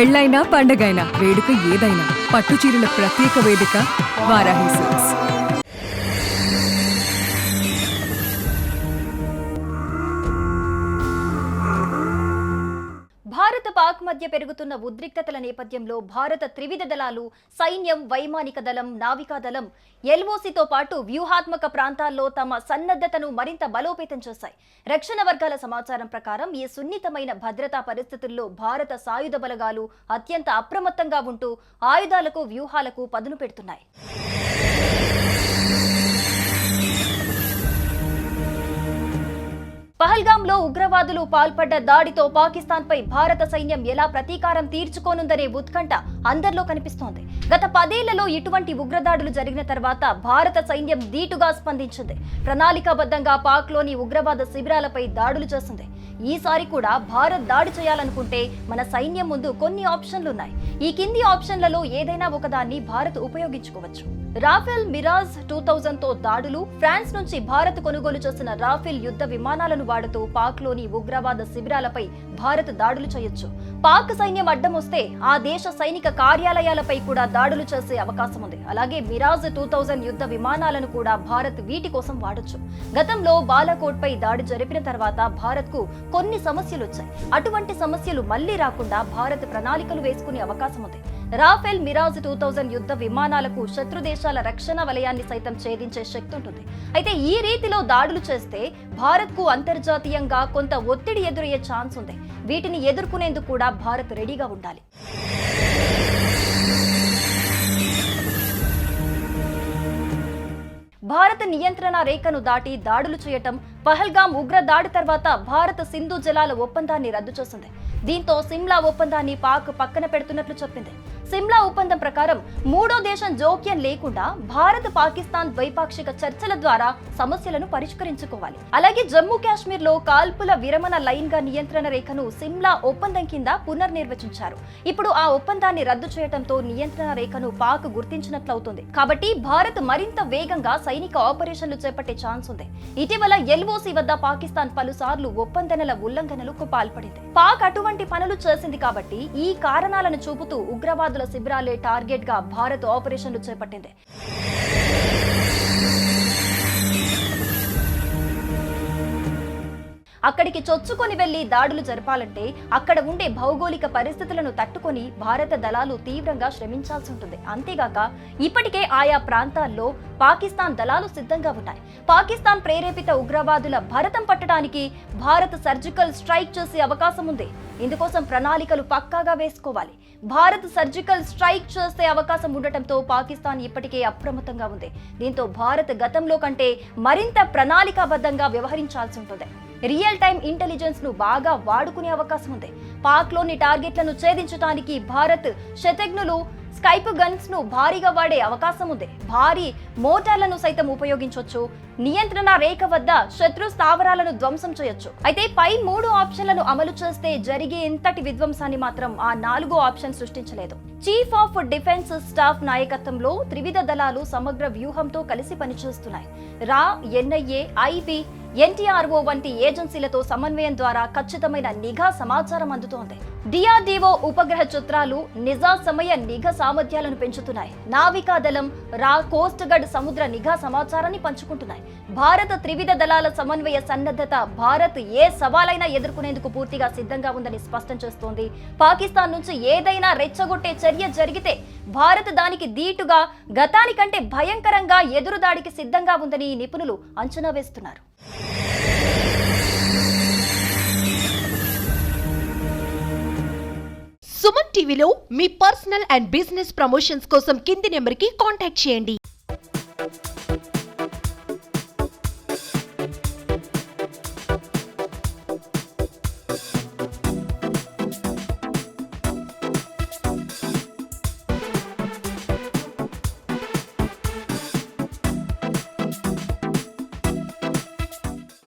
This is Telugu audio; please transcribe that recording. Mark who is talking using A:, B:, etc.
A: పెళ్లైనా పండగైనా వేడుక ఏదైనా పట్టు చీరల ప్రత్యేక వేదిక వారాహి సిల్క్స్.
B: భారత పాక్ మధ్య పెరుగుతున్న ఉద్రిక్తతల నేపథ్యంలో భారత త్రివిధ దళాలు సైన్యం, వైమానిక దళం, నావికా దళం ఎల్ఓసితో పాటు వ్యూహాత్మక ప్రాంతాల్లో తమ సన్నద్ధతను మరింత బలోపేతం చేశాయి. రక్షణ వర్గాల సమాచారం ప్రకారం ఈ సున్నితమైన భద్రతా పరిస్థితుల్లో భారత సాయుధ బలగాలు అత్యంత అప్రమత్తంగా ఉంటూ ఆయుధాలకు, వ్యూహాలకు పదును పెడుతున్నాయి. పహల్గాంలో ఉగ్రవాదులు పాల్పడ్డ దాడితో పాకిస్తాన్పై భారత సైన్యం ఎలా ప్రతీకారం తీర్చుకోనుందనే ఉత్కంఠ అందరిలో కనిపిస్తోంది. గత 10 ఏళ్లలో ఇటువంటి ఉగ్రదాడులు జరిగిన తర్వాత భారత సైన్యం ధీటుగా స్పందించింది. ప్రణాళికాబద్ధంగా పాక్లోని ఉగ్రవాద శిబిరాలపై దాడులు చేసింది. ఈసారి కూడా భారత్ దాడి చేయాలనుకుంటే మన సైన్యం ముందు కొన్ని ఆప్షన్లున్నాయి. ఈ కింది ఆప్షన్లలో ఏదైనా ఒకదాన్ని భారత్ ఉపయోగించుకోవచ్చు. రాఫెల్ మిరాజ్ 2000తో దాడులు. ఫ్రాన్స్ నుంచి భారత్ కొనుగోలు చేసిన రాఫెల్ యుద్ధ విమానాలను వాడుతూ పాక్లోని ఉగ్రవాద శిబిరాలపై భారత్ దాడులు చేయొచ్చు. పాక్ సైన్యం అడ్డం వస్తే ఆ దేశ సైనిక కార్యాలయాలపై కూడా దాడులు చేసే అవకాశం ఉంది. అలాగే మిరాజ్ 2000 యుద్ధ విమానాలను కూడా భారత్ వీటి కోసం వాడొచ్చు. గతంలో బాలాకోట్ పై దాడి జరిపిన తర్వాత భారత్ కు కొన్ని సమస్యలు వచ్చాయి. అటువంటి సమస్యలు మళ్లీ రాకుండా భారత్ ప్రణాళికలు వేసుకునే అవకాశం ఉంది. రాఫెల్ మిరాజ్ 2000 యుద్ధ విమానాలకు శత్రు దేశాల రక్షణ వలయాన్ని సైతం ఛేదించే శక్తి ఉంటుంది. అయితే ఈ రీతిలో దాడులు చేస్తే భారత్ కు అంతర్జాతీయంగా కొంత ఒత్తిడి ఎదురయ్యే ఛాన్స్ ఉంది. వీటిని ఎదుర్కొనేందుకు కూడా భారత్ రెడీగా ఉండాలి. భారత నియంత్రణ రేఖను దాటి దాడులు చేయటం. పహల్గాం ఉగ్ర దాడి తర్వాత భారత్ సింధు జలాల ఒప్పందాన్ని రద్దు చేసింది. దీంతో సిమ్లా ఒప్పందాన్ని పాక్ పక్కన పెడుతున్నట్లు చెప్పింది. సిమ్లా ఒప్పందం ప్రకారం మూడో దేశం జోక్యం లేకుండా భారత్, పాకిస్తాన్ ద్వైపాక్షిక చర్చల ద్వారా సమస్యలను పరిష్కరించుకోవాలి. అలాగే జమ్మూ కాశ్మీర్ లో కాల్పుల విరమణ లైన్ గా నియంత్రణ రేఖను సిమ్లా ఒప్పందం కింద పునర్నిర్వచించారు. ఇప్పుడు ఆ ఒప్పందాన్ని రద్దు చేయడంతో నియంత్రణ రేఖను పాక్ గుర్తించినట్లవుతుంది. కాబట్టి భారత్ మరింత వేగంగా సైనిక ఆపరేషన్లు చేపట్టే ఛాన్స్ ఉంది. ఇటీవల ఎల్ఓసి వద్ద పాకిస్తాన్ పలుసార్లు ఒప్పందనల ఉల్లంఘనలకు పాల్పడింది. పాక్ అటువంటి పనులు చేసింది కాబట్టి ఈ కారణాలను చూపుతూ ఉగ్రవాదుల శిబిరాలే టార్గెట్ గా భారత్ ఆపరేషన్లు చేపట్టింది. అక్కడికి చొచ్చుకొని వెళ్లి దాడులు జరపాలంటే అక్కడ ఉండే భౌగోళిక పరిస్థితులను తట్టుకొని భారత దళాలు తీవ్రంగా శ్రమించాల్సి ఉంటుంది. అంతేగాక ఇప్పటికే ఆయా ప్రాంతాల్లో పాకిస్తాన్ దళాలు సిద్ధంగా ఉన్నాయి. పాకిస్తాన్ ప్రేరేపిత ఉగ్రవాదుల భరతం పట్టడానికి భారత్ సర్జికల్ స్ట్రైక్ చేసే అవకాశం ఉంది. ఇందుకోసం ప్రణాళికలు పక్కాగా వేసుకోవాలి. భారత్ సర్జికల్ స్ట్రైక్ చేసే అవకాశం ఉండటంతో పాకిస్తాన్ ఇప్పటికే అప్రమత్తంగా ఉంది. దీంతో భారత్ గతంలో కంటే మరింత ప్రణాళికాబద్ధంగా వ్యవహరించాల్సి ఉంటుంది. రియల్ టైమ్ ఇంటెలిజెన్స్ ను బాగా వాడుకునే అవకాశం ఉంది. పాక్ లోని టార్గెట్లను ఛేదించడానికి భారత్ శతఘ్నులు, స్కైప్ గన్స్ ను భారీగా వాడే అవకాశం ఉంది. భారీ మోటార్లను సైతం ఉపయోగించవచ్చు. నియంత్రణ రేఖ వద్ద శత్రు స్థావరాలను ధ్వంసం చేయొచ్చు. అయితే పై 3 ఆప్షన్లను అమలు చేస్తే జరిగే ఇంతటి విధ్వంసాన్ని మాత్రం ఆ 4వ ఆప్షన్ సృష్టించలేదు. చీఫ్ ఆఫ్ డిఫెన్స్ స్టాఫ్ నాయకత్వంలో త్రివిధ దళాలు సమగ్ర వ్యూహంతో కలిసి పనిచేస్తున్నాయి. రా, ఎన్ఐఏ, ఐబీ, ఎన్టీఆర్ఓ వంటి ఏజెన్సీలతో సమన్వయం ద్వారా ఖచ్చితమైన నిఘా సమాచారం అందుతోంది. డిఆర్డీఓ ఉపగ్రహ చిత్రాలు నిజా సమయ నిఘా సామర్థ్యాలను పెంచుతున్నాయి. నావికా దళం, రా, కోస్ట్ గార్డ్ సముద్ర నిఘా సమాచారాన్ని పంచుకుంటున్నాయి. భారత త్రివిధ దళాల సమన్వయ సన్నద్ధత భారత్ ఏ సవాలైనా ఎదుర్కొనేందుకు పూర్తిగా సిద్ధంగా ఉందని స్పష్టం చేస్తోంది. పాకిస్తాన్ నుంచి ఏదైనా రెచ్చగొట్టే చర్య జరిగితే భారత్ దానికి ధీటుగా, గతానికంటే భయంకరంగా ఎదురుదాడికి సిద్ధంగా ఉందని నిపుణులు అంచనా వేస్తున్నారు.
C: సుమన్ టీవీలో మీ పర్సనల్ అండ్ బిజినెస్ ప్రమోషన్స్ కోసం కింది నెంబర్కి కాంటాక్ట్ చేయండి.